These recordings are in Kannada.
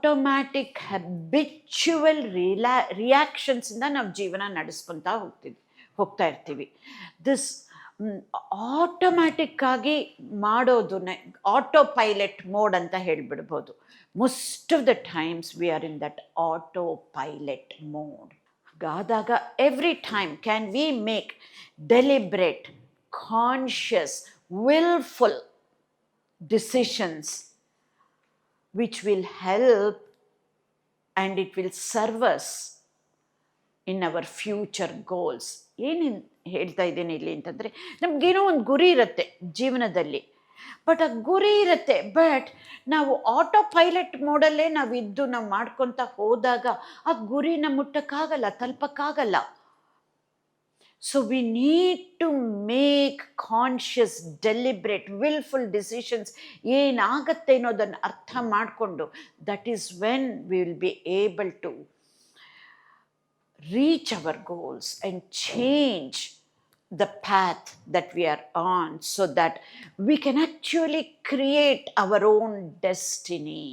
ಆಟೋಮ್ಯಾಟಿಕ್ ಹ್ಯಾಬಿಚುವಲ್ ರಿಯಾಕ್ಷನ್ಸಿಂದ ನಾವು ಜೀವನ ನಡೆಸ್ಕೊತಾ ಹೋಗ್ತಾ ಇರ್ತೀವಿ. ದಿಸ್ ಆಟೋಮ್ಯಾಟಿಕ್ಕಾಗಿ ಮಾಡೋದನ್ನೇ ಆಟೋ ಪೈಲಟ್ ಮೋಡ್ ಅಂತ ಹೇಳಿಬಿಡ್ಬೋದು. Most of the times we are in that auto pilot mode. ಹಾಗಾದಾಗ every time can we make deliberate, conscious, wilful decisions which will help and it will serve us in our future goals. ಏನು ಹೇಳ್ತಾ ಇದ್ದೀನಿ ಇಲ್ಲಿ ಅಂತಂದರೆ, ನಮಗೇನೋ ಒಂದು ಗುರಿ ಇರುತ್ತೆ ಜೀವನದಲ್ಲಿ, ಬಟ್ ಆ ಗುರಿ ಇರುತ್ತೆ, ಬಟ್ ನಾವು ಆಟೋ ಪೈಲಟ್ ಮೋಡಲ್ಲೇ ನಾವು ಮಾಡ್ಕೊತ ಹೋದಾಗ ಆ ಗುರಿನ ಮುಟ್ಟಕ್ಕಾಗಲ್ಲ, ತಲುಪಕ್ಕಾಗಲ್ಲ. So we need to make conscious, deliberate, willful decisions. ಏನಾಗತ್ತೆ ಅನ್ನೋದನ್ನು ಅರ್ಥ ಮಾಡಿಕೊಂಡು, that is when we will be able to reach our goals and change the path that we are on, so that we can actually create our own destiny.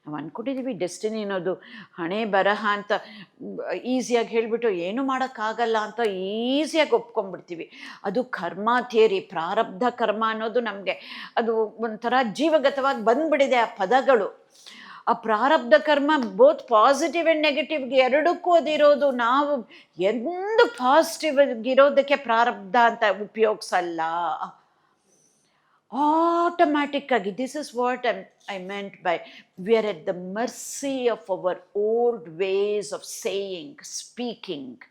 ನಾವು ಅಂದ್ಕೊಂಡಿದ್ದೀವಿ ಡೆಸ್ಟಿನಿ ಅನ್ನೋದು ಹಣೆ ಬರಹ ಅಂತ ಈಸಿಯಾಗಿ ಹೇಳಿಬಿಟ್ಟು ಏನು ಮಾಡೋಕ್ಕಾಗಲ್ಲ ಅಂತ ಈಸಿಯಾಗಿ ಒಪ್ಕೊಂಡ್ಬಿಡ್ತೀವಿ. ಅದು ಕರ್ಮ ಥಿಯರಿ, ಪ್ರಾರಬ್ಧ ಕರ್ಮ ಅನ್ನೋದು ನಮಗೆ ಅದು ಒಂಥರ ಜೀವಗತವಾಗಿ ಬಂದ್ಬಿಟ್ಟಿದೆ ಆ ಪದಗಳು. ಆ ಪ್ರಾರಬ್ಧ ಕರ್ಮ ಬೋತ್ ಪಾಸಿಟಿವ್ ಆ್ಯಂಡ್ ನೆಗೆಟಿವ್ಗೆ ಎರಡಕ್ಕೂ ಅದಿರೋದು. ನಾವು ಎಂದು ಪಾಸಿಟಿವ್ ಇರೋದಕ್ಕೆ ಪ್ರಾರಬ್ಧ ಅಂತ ಉಪಯೋಗಿಸಲ್ಲ. ಆಟೋಮ್ಯಾಟಿಕ್ಕಾಗಿ, this is what I meant by we are at the mercy of our old ways of saying, speaking.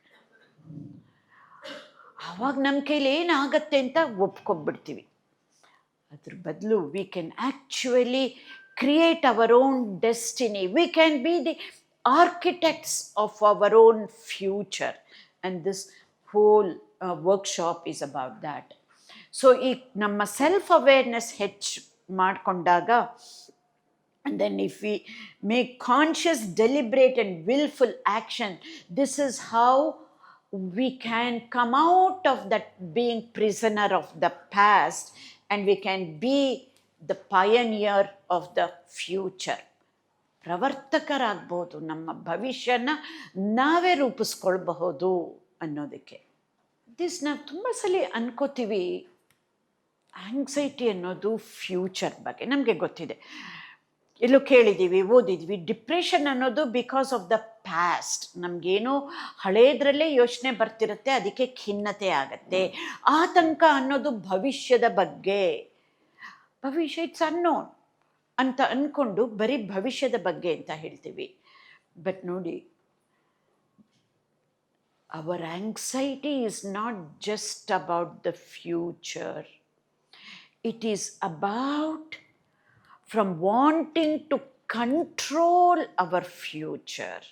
ಆವಾಗ ನಮ್ಮ ಕೈಲಿ ಏನಾಗತ್ತೆ ಅಂತ ಒಪ್ಕೊಂಡ್ಬಿಡ್ತೀವಿ. ಅದ್ರ ಬದಲು we can actually create our own destiny. We can be the architects of our own future. And this whole workshop is about that. So ಈ ನಮ್ಮ ಸೆಲ್ಫ್ ಅವೇರ್ನೆಸ್ ಹೆಚ್ಚು ಮಾಡಿಕೊಂಡಾಗ, and then if we make conscious, deliberate and willful action, this is how we can come out of that being prisoner of the past, and we can be the pioneer of the future. ಪ್ರವರ್ತಕರಾಗ್ಬೋದು, ನಮ್ಮ ಭವಿಷ್ಯನ ನಾವೇ ರೂಪಿಸ್ಕೊಳ್ಬಹುದು ಅನ್ನೋದಕ್ಕೆ. ದಿಸ್ ನಾವು ತುಂಬ ಸಲ ಅನ್ಕೋತೀವಿ, ಆಂಗ್ಸೈಟಿ ಅನ್ನೋದು ಫ್ಯೂಚರ್ ಬಗ್ಗೆ ನಮಗೆ ಗೊತ್ತಿದೆ, ಎಲ್ಲೋ ಕೇಳಿದ್ದೀವಿ, ಓದಿದ್ವಿ. ಡಿಪ್ರೆಷನ್ ಅನ್ನೋದು ಬಿಕಾಸ್ ಆಫ್ ದ ಪ್ಯಾಸ್ಟ್, ನಮಗೇನೋ ಹಳೇದ್ರಲ್ಲೇ ಯೋಚನೆ ಬರ್ತಿರುತ್ತೆ, ಅದಕ್ಕೆ ಖಿನ್ನತೆ ಆಗತ್ತೆ. ಆತಂಕ ಅನ್ನೋದು ಭವಿಷ್ಯದ ಬಗ್ಗೆ, ಭವಿಷ್ಯ ಇಟ್ಸ್ ಅನ್ನೋನ್ ಅಂತ ಅಂದ್ಕೊಂಡು ಬರೀ ಭವಿಷ್ಯದ ಬಗ್ಗೆ ಅಂತ ಹೇಳ್ತೀವಿ. ಬಟ್ ನೋಡಿ, our anxiety is not just about the future. It is about from wanting to control our future.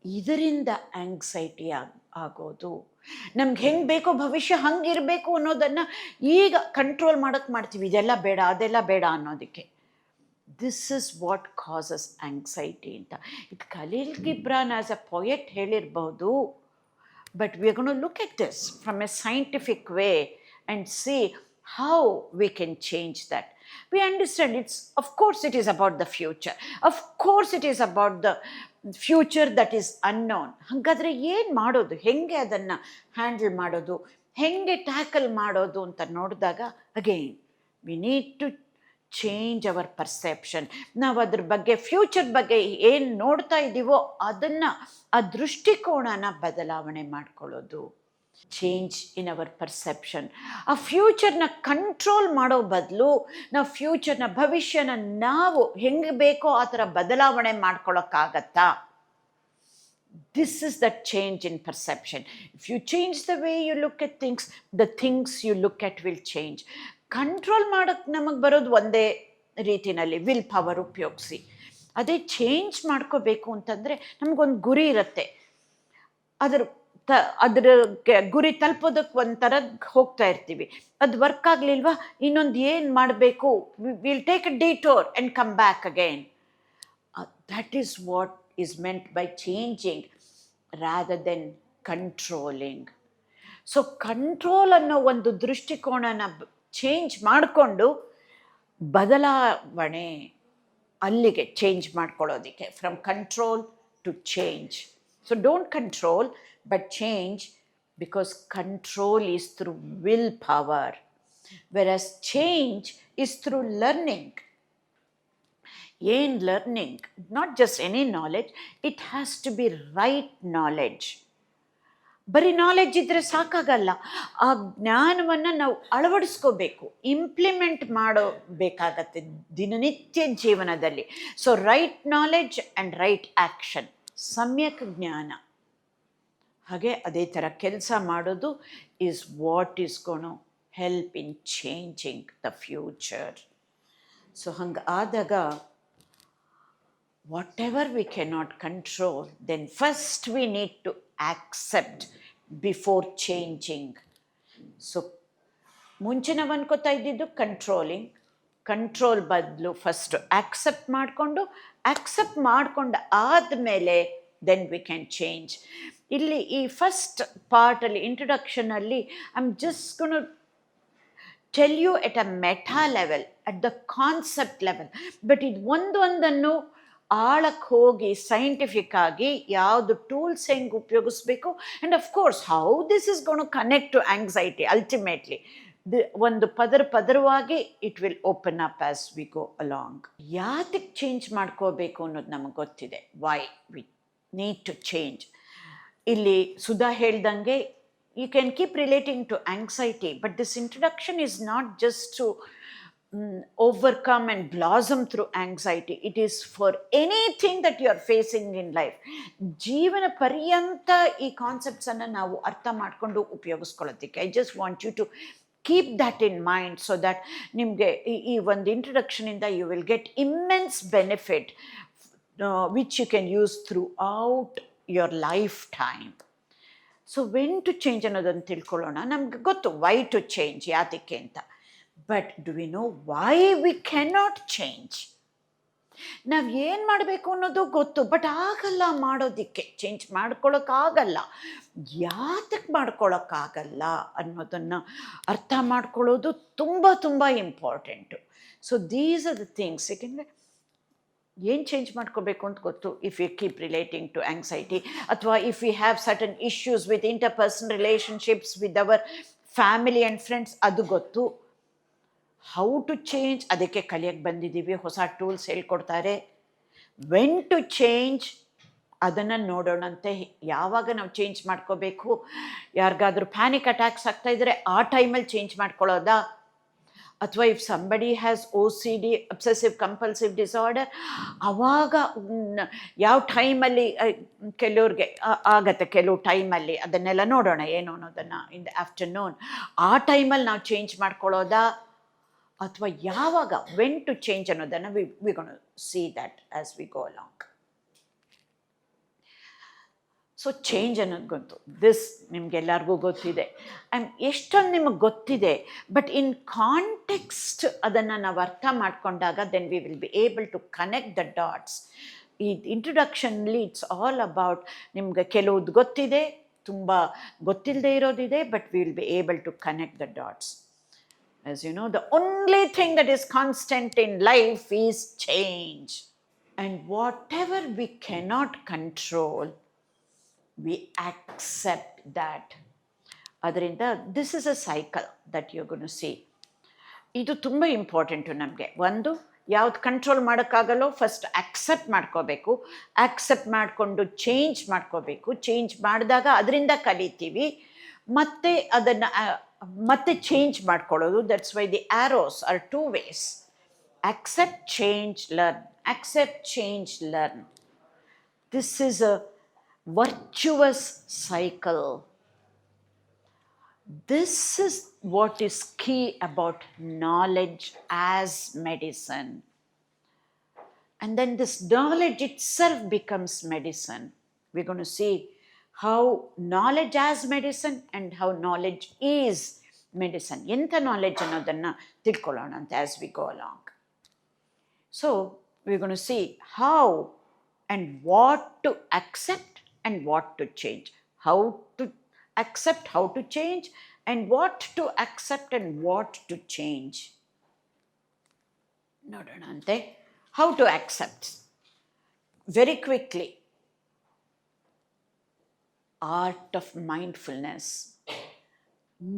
ಇದರಿಂದ ಆಂಗ್ಸೈಟಿ ಆಗೋದು. ನಮ್ಗೆ ಹೆಂಗೆ ಬೇಕೋ ಭವಿಷ್ಯ ಹಂಗಿರಬೇಕು ಅನ್ನೋದನ್ನು ಈಗ ಕಂಟ್ರೋಲ್ ಮಾಡೋಕ್ಕೆ ಮಾಡ್ತೀವಿ, ಇದೆಲ್ಲ ಬೇಡ ಅದೆಲ್ಲ ಬೇಡ ಅನ್ನೋದಕ್ಕೆ. This is what causes anxiety ಅಂತ. ಇದು Khalil Gibran as a poet ಹೇಳಿರ್ಬೋದು, but we are gonna look at this from a scientific way and see how we can change that. We understand of course it is about the future, of course it is about the future that is unknown. ಹಾಗಾದರೆ ಏನು ಮಾಡೋದು, ಹೆಂಗೆ ಅದನ್ನು ಹ್ಯಾಂಡಲ್ ಮಾಡೋದು, ಹೆಂಗೆ ಟ್ಯಾಕಲ್ ಮಾಡೋದು ಅಂತ ನೋಡಿದಾಗ, again we need to change our perception. ನಾವು ಅದ್ರ ಬಗ್ಗೆ, ಫ್ಯೂಚರ್ ಬಗ್ಗೆ ಏನು ನೋಡ್ತಾ ಇದ್ದೀವೋ ಅದನ್ನು, ಆ ದೃಷ್ಟಿಕೋನನ ಬದಲಾವಣೆ ಮಾಡ್ಕೊಳ್ಳೋದು. Change in our perception. ಆ ಫ್ಯೂಚರ್ನ ಕಂಟ್ರೋಲ್ ಮಾಡೋ ಬದಲು ನಾವು ಫ್ಯೂಚರ್ನ, ಭವಿಷ್ಯನ ನಾವು ಹೆಂಗೆ ಬೇಕೋ ಆ ಥರ ಬದಲಾವಣೆ ಮಾಡ್ಕೊಳ್ಳೋಕ್ಕಾಗತ್ತಾ? This is the change in perception. If you change the way you look at things, the things you look at will change. Control ಮಾಡೋಕ್ಕೆ ನಮಗೆ ಬರೋದು ಒಂದೇ ರೀತಿಯಲ್ಲಿ, ವಿಲ್ ಪವರ್ ಉಪಯೋಗಿಸಿ. ಅದೇ ಚೇಂಜ್ ಮಾಡ್ಕೋಬೇಕು ಅಂತಂದರೆ ನಮಗೊಂದು ಗುರಿ ಇರುತ್ತೆ, ಅದ್ರ ಗುರಿ ತಲುಪೋದಕ್ಕೆ ಒಂಥರ ಹೋಗ್ತಾ ಇರ್ತೀವಿ. ಅದು ವರ್ಕ್ ಆಗಲಿಲ್ವಾ, ಇನ್ನೊಂದು ಏನು ಮಾಡಬೇಕು, will take a detour and come back again. That is what is meant by changing rather than controlling. So control ಅನ್ನೋ ಒಂದು ದೃಷ್ಟಿಕೋನನ ಚೇಂಜ್ ಮಾಡಿಕೊಂಡು ಬದಲಾವಣೆ, ಅಲ್ಲಿಗೆ ಚೇಂಜ್ ಮಾಡ್ಕೊಳ್ಳೋದಕ್ಕೆ, from control to change. So don't control but change, because control is through will power, versus change is through learning. ಏನು learning? Not just any knowledge, it has to be right knowledge. ಬರೀ ನಾಲೆಡ್ಜ್ ಇದ್ದರೆ ಸಾಕಾಗಲ್ಲ, ಆ ಜ್ಞಾನವನ್ನು ನಾವು ಅಳವಡಿಸ್ಕೋಬೇಕು, ಇಂಪ್ಲಿಮೆಂಟ್ ಮಾಡಬೇಕಾಗತ್ತೆ ದಿನನಿತ್ಯ ಜೀವನದಲ್ಲಿ. So right knowledge and right action, ಸಮ್ಯಕ್ ಜ್ಞಾನ. ಹಾಗೆ ಅದೇ ಥರ ಕೆಲಸ ಮಾಡೋದು is what is gonna help in changing the future. So ಹಂಗೆ ಆದಾಗ whatever we cannot control, then first we need to accept before changing. So ಮುಂಚೆ ನಾವು ಅನ್ಕೋತಾ ಇದ್ದಿದ್ದು ಕಂಟ್ರೋಲಿಂಗ್, ಕಂಟ್ರೋಲ್ ಬದಲು ಫಸ್ಟ್ ಆಕ್ಸೆಪ್ಟ್ ಮಾಡ್ಕೊಂಡು ಆದಮೇಲೆ ದೆನ್ ವಿ ಕ್ಯಾನ್ ಚೇಂಜ್. ಇಲ್ಲಿ ಈ ಫಸ್ಟ್ ಪಾರ್ಟಲ್ಲಿ ಇಂಟ್ರೊಡಕ್ಷನಲ್ಲಿ I am just gonna tell you at a meta level, at the concept level. But ಇದು ಒಂದೊಂದನ್ನು ಆಳಕ್ಕೆ ಹೋಗಿ ಸೈಂಟಿಫಿಕ್ ಆಗಿ ಯಾವುದು ಟೂಲ್ಸ್ ಹೆಂಗೆ ಉಪಯೋಗಿಸ್ಬೇಕು, and of course how this is gonna connect to anxiety ultimately, ಒಂದು ಪದರವಾಗಿ it will open up as we go along. ಯಾತಕ್ಕೆ ಚೇಂಜ್ ಮಾಡ್ಕೋಬೇಕು ಅನ್ನೋದು ನಮಗೆ ಗೊತ್ತಿದೆ, why we need to change. ಇಲ್ಲಿ ಸುಧಾ ಹೇಳ್ದಂಗೆ you can keep relating to anxiety, but this introduction is not just to overcome and blossom through anxiety. It is for anything that you are facing in life. ಜೀವನ ಪರ್ಯಂತ ಈ ಕಾನ್ಸೆಪ್ಟ್ಸನ್ನು ನಾವು ಅರ್ಥ ಮಾಡಿಕೊಂಡು ಉಪಯೋಗಿಸ್ಕೊಳ್ಳೋದಕ್ಕೆ I just want you to keep that in mind, so that ನಿಮಗೆ ಈ ಒಂದು ಇಂಟ್ರಡಕ್ಷನಿಂದ you will get immense benefit which you can use throughout your lifetime. So when to change ಅನ್ನೋದನ್ನು ತಿಳ್ಕೊಳ್ಳೋಣ. ನಮ್ಗೆ ಗೊತ್ತು ವೈ ಟು ಚೇಂಜ್, ಯಾತಕ್ಕೆ ಅಂತ. But do we know why we cannot change? ನಾವು ಏನು ಮಾಡಬೇಕು ಅನ್ನೋದು ಗೊತ್ತು, ಬಟ್ ಆಗಲ್ಲ ಮಾಡೋದಕ್ಕೆ, ಚೇಂಜ್ ಮಾಡ್ಕೊಳ್ಳೋಕ್ಕಾಗಲ್ಲ. ಯಾತಕ್ಕೆ ಮಾಡ್ಕೊಳ್ಳೋಕ್ಕಾಗಲ್ಲ ಅನ್ನೋದನ್ನು ಅರ್ಥ ಮಾಡ್ಕೊಳ್ಳೋದು ತುಂಬ ತುಂಬ important. So these are the things. ಏಕೆಂದರೆ ಏನು ಚೇಂಜ್ ಮಾಡ್ಕೋಬೇಕು ಅಂತ ಗೊತ್ತು, if you keep relating to anxiety, ಅಥವಾ if you have certain issues with interpersonal relationships with our family and friends, ಅದು ಗೊತ್ತು. ಹೌ ಟು ಚೇಂಜ್, ಅದಕ್ಕೆ ಕಲಿಯಕ್ಕೆ ಬಂದಿದ್ದೀವಿ, ಹೊಸ ಟೂಲ್ಸ್ ಹೇಳ್ಕೊಡ್ತಾರೆ. ವೆನ್ ಟು ಚೇಂಜ್ ಅದನ್ನು ನೋಡೋಣಂತೆ. ಯಾವಾಗ ನಾವು ಚೇಂಜ್ ಮಾಡ್ಕೋಬೇಕು? ಯಾರಿಗಾದ್ರೂ ಪ್ಯಾನಿಕ್ ಅಟ್ಯಾಕ್ಸ್ ಆಗ್ತಾಯಿದ್ರೆ ಆ ಟೈಮಲ್ಲಿ ಚೇಂಜ್ ಮಾಡ್ಕೊಳ್ಳೋದಾ? ಅಥವಾ if somebody has OCD, obsessive compulsive disorder, ಆವಾಗ ಯಾವ ಟೈಮಲ್ಲಿ ಕೆಲವ್ರಿಗೆ ಆಗತ್ತೆ, ಕೆಲವು ಟೈಮಲ್ಲಿ ಅದನ್ನೆಲ್ಲ ನೋಡೋಣ ಏನು ಅನ್ನೋದನ್ನು ಇನ್ ದ ಆಫ್ಟರ್ನೂನ್. ಆ ಟೈಮಲ್ಲಿ ನಾವು ಚೇಂಜ್ ಮಾಡ್ಕೊಳ್ಳೋದಾ ಅಥವಾ ಯಾವಾಗ? ವೆನ್ ಟು ಚೇಂಜ್ ಅನ್ನೋದನ್ನು we gonna see that as we go along. So change ಅನ್ನೋದು ಗೊತ್ತು, ದಿಸ್ ನಿಮಗೆಲ್ಲರಿಗೂ ಗೊತ್ತಿದೆ. ಎಷ್ಟೊಂದು ನಿಮಗೆ ಗೊತ್ತಿದೆ, ಬಟ್ ಇನ್ ಕಾಂಟೆಕ್ಸ್ಟ್ ಅದನ್ನು ನಾವು ಅರ್ಥ ಮಾಡ್ಕೊಂಡಾಗ then we will be able to connect the dots. ಈ ಇಂಟ್ರೊಡಕ್ಷನ್ಲಿ ಇಟ್ಸ್ ಆಲ್ ಅಬೌಟ್ ನಿಮ್ಗೆ ಕೆಲವ್ದು ಗೊತ್ತಿದೆ, ತುಂಬ ಗೊತ್ತಿಲ್ಲದೆ ಇರೋದಿದೆ, but we will be able to connect the dots. As you know, the only thing that is constant in life is change. And whatever we cannot control, we accept that. Adrinda, this is a cycle that you're going to see. ಇದು ತುಂಬ ಇಂಪಾರ್ಟೆಂಟು ನಮಗೆ. ಒಂದು, ಯಾವ್ದು ಕಂಟ್ರೋಲ್ ಮಾಡೋಕ್ಕಾಗಲ್ಲೋ ಫಸ್ಟ್ ಆಕ್ಸೆಪ್ಟ್ ಮಾಡ್ಕೋಬೇಕು, ಆಕ್ಸೆಪ್ಟ್ ಮಾಡಿಕೊಂಡು ಚೇಂಜ್ ಮಾಡ್ಕೋಬೇಕು. ಚೇಂಜ್ ಮಾಡಿದಾಗ ಅದರಿಂದ ಕಲಿತೀವಿ, ಮತ್ತೆ ಅದನ್ನು ಮತ್ತೆ ಚೇಂಜ್ ಮಾಡ್ಕೊಳ್ಳೋದು. That's why the arrows are 2 ways. Accept, change, learn. Accept, change, learn. This is a virtuous cycle. This is what is key about knowledge as medicine. And then this knowledge itself becomes medicine. We're going to see how knowledge as medicine and how knowledge is medicine. ಎಂಥ ನಾಲೆಡ್ಜ್ ಅನ್ನೋದನ್ನು ತಿಳ್ಕೊಳ್ಳೋಣಂತೆ as we go along. So we're going to see how and what to accept and what to change. How to accept, how to change, and what to accept and what to change. ನೋಡೋಣಂತೆ. How to accept? Very quickly, art of mindfulness.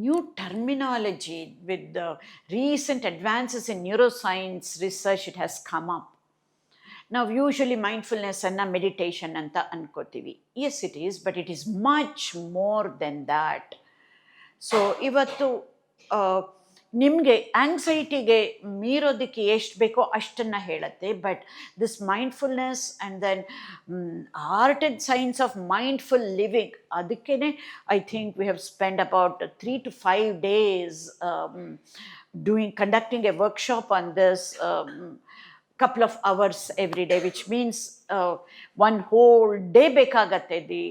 New terminology with the recent advances in neuroscience research, it has come up. ನಾವು ಯೂಶಲಿ ಮೈಂಡ್ಫುಲ್ನೆಸ್ಸನ್ನು ಮೆಡಿಟೇಷನ್ ಅಂತ ಅಂದ್ಕೋತೀವಿ. Yes it is, but it is much more than that. So ಇವತ್ತು ನಿಮಗೆ ಆಂಗ್ಸೈಟಿಗೆ ಮೀರೋದಕ್ಕೆ ಎಷ್ಟು ಬೇಕೋ ಅಷ್ಟನ್ನು ಹೇಳುತ್ತೆ. But this mindfulness and then art and science of mindful living, ಅದಕ್ಕೇ I think we have spend about 3 to 5 days conducting a workshop on this. Couple of hours every day, which means one whole day ಬೇಕಾಗತ್ತೆ ದಿ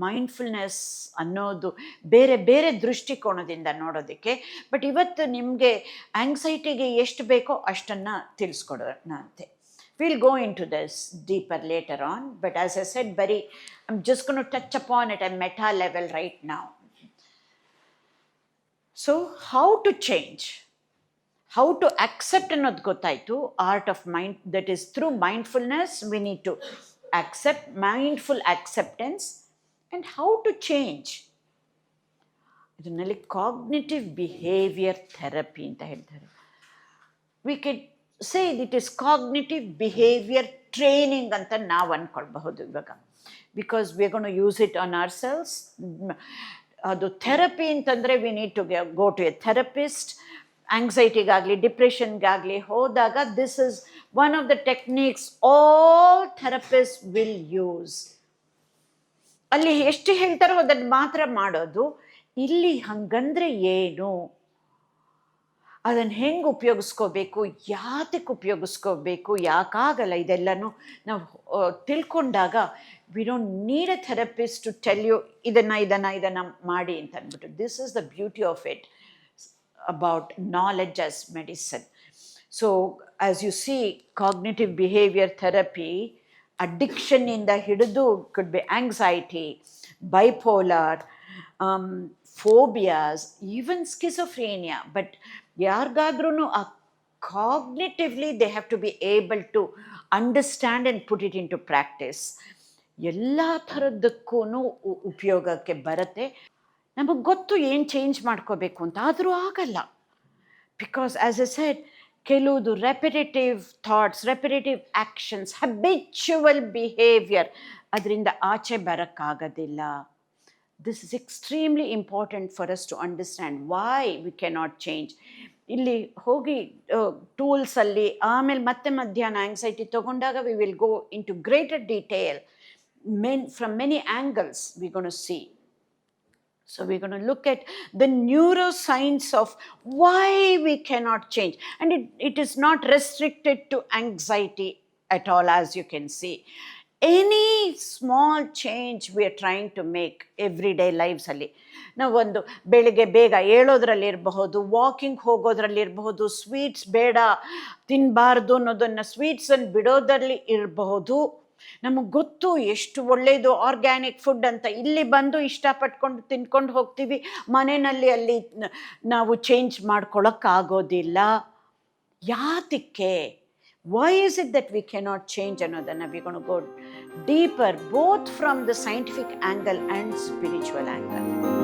ಮೈಂಡ್ಫುಲ್ನೆಸ್ ಅನ್ನೋದು ಬೇರೆ ಬೇರೆ ದೃಷ್ಟಿಕೋನದಿಂದ ನೋಡೋದಕ್ಕೆ. ಬಟ್ ಇವತ್ತು ನಿಮಗೆ ಆಂಗ್ಸೈಟಿಗೆ ಎಷ್ಟು ಬೇಕೋ ಅಷ್ಟನ್ನು ತಿಳಿಸ್ಕೊಡೋಣ ಅಂತೆ. We'll go into this deeper later on, but as I said, I'm just going to touch upon it at a meta level right now. So how to change? How to accept ಅನ್ನೋದು ಗೊತ್ತಾಯಿತು. Art of mind, that is through mindfulness we need to accept, mindful acceptance, and how to change. ಇದನ್ನಲ್ಲಿ ಕಾಗ್ನಿಟಿವ್ ಬಿಹೇವಿಯರ್ ಥೆರಪಿ ಅಂತ ಹೇಳ್ತಾರೆ. We can say it is cognitive behaviour training ಅಂತ ನಾವು ಅಂದ್ಕೊಳ್ಬಹುದು ಇವಾಗ, because we are going to use it on our selves. ಅದು ಥೆರಪಿ ಅಂತಂದರೆ we need to go to a therapist. ಆಂಗ್ಸೈಟಿಗಾಗಲಿ ಡಿಪ್ರೆಷನ್ಗಾಗಲಿ ಹೋದಾಗ this is one of the techniques all therapist will use. ಅಲ್ಲಿ ಎಷ್ಟು ಹೇಳ್ತಾರೋ ಅದನ್ನು ಮಾತ್ರ ಮಾಡೋದು. ಇಲ್ಲಿ ಹಂಗಂದ್ರೆ ಏನು, ಅದನ್ನು ಹೆಂಗೆ ಉಪಯೋಗಿಸ್ಕೋಬೇಕು, ಯಾತಕ್ಕೆ ಉಪಯೋಗಿಸ್ಕೋಬೇಕು, ಯಾಕಾಗಲ್ಲ, ಇದೆಲ್ಲನೂ ನಾವು ತಿಳ್ಕೊಂಡಾಗ we don't need a therapist to tell you ಇದನ್ನು ಮಾಡಿ ಅಂತ ಅಂದ್ಬಿಟ್ಟು. This is the beauty of it about knowledge as medicine. So as you see, cognitive behavior therapy, addiction inda hididu, could be anxiety, bipolar, phobias, even schizophrenia. But yargadrunu cognitively they have to be able to understand and put it into practice. ಎಲ್ಲ ಥರದ್ದಕ್ಕೂ ಉಪಯೋಗಕ್ಕೆ ಬರುತ್ತೆ. ನಮಗೆ ಗೊತ್ತು ಏನು ಚೇಂಜ್ ಮಾಡ್ಕೋಬೇಕು ಅಂತ, ಆದರೂ ಆಗಲ್ಲ. ಬಿಕಾಸ್ ಆ್ಯಸ್ ಎ ಸೆಡ್, ಕೆಲವುದು repetitive thoughts, repetitive actions, habitual behaviour, ಅದರಿಂದ ಆಚೆ ಬರೋಕ್ಕಾಗೋದಿಲ್ಲ. This is extremely important for us to understand why we cannot change. ಇಲ್ಲಿ ಹೋಗಿ ಟೂಲ್ಸಲ್ಲಿ ಆಮೇಲೆ ಮತ್ತೆ ಮಧ್ಯಾಹ್ನ ಆಂಗ್ಸೈಟಿ ತೊಗೊಂಡಾಗ we will go into greater detail from many angles we going to see. So we're going to look at the neuroscience of why we cannot change. And it is not restricted to anxiety at all, as you can see. Any small change we are trying to make everyday lives ಅಲ್ಲಿ, ನಾವು ಒಂದು ಬೆಳಿಗ್ಗೆ ಬೇಗ ಏಳೋದ್ರಲ್ಲಿರಬಹುದು, ವಾಕಿಂಗ್ ಹೋಗೋದ್ರಲ್ಲಿರಬಹುದು, ಸ್ವೀಟ್ಸ್ ಬೇಡ ತಿನ್ನಬಾರ್ದು ಅನ್ನೋದನ್ನು ಸ್ವೀಟ್ಸನ್ನು ಬಿಡೋದ್ರಲ್ಲಿ ಇರಬಹುದು. ನಮಗೆ ಗೊತ್ತು ಎಷ್ಟು ಒಳ್ಳೆಯದು ಆರ್ಗ್ಯಾನಿಕ್ ಫುಡ್ ಅಂತ, ಇಲ್ಲಿ ಬಂದು ಇಷ್ಟಪಟ್ಕೊಂಡು ತಿನ್ಕೊಂಡು ಹೋಗ್ತೀವಿ, ಮನೆಯಲ್ಲಿ ಅಲ್ಲಿ ನಾವು ಚೇಂಜ್ ಮಾಡ್ಕೊಳ್ಳೋಕ್ಕಾಗೋದಿಲ್ಲ. ಯಾತಕ್ಕೆ? Why is it that we cannot change ಅನ್ನೋದನ್ನು we gonna go deeper, both from the scientific angle and spiritual angle.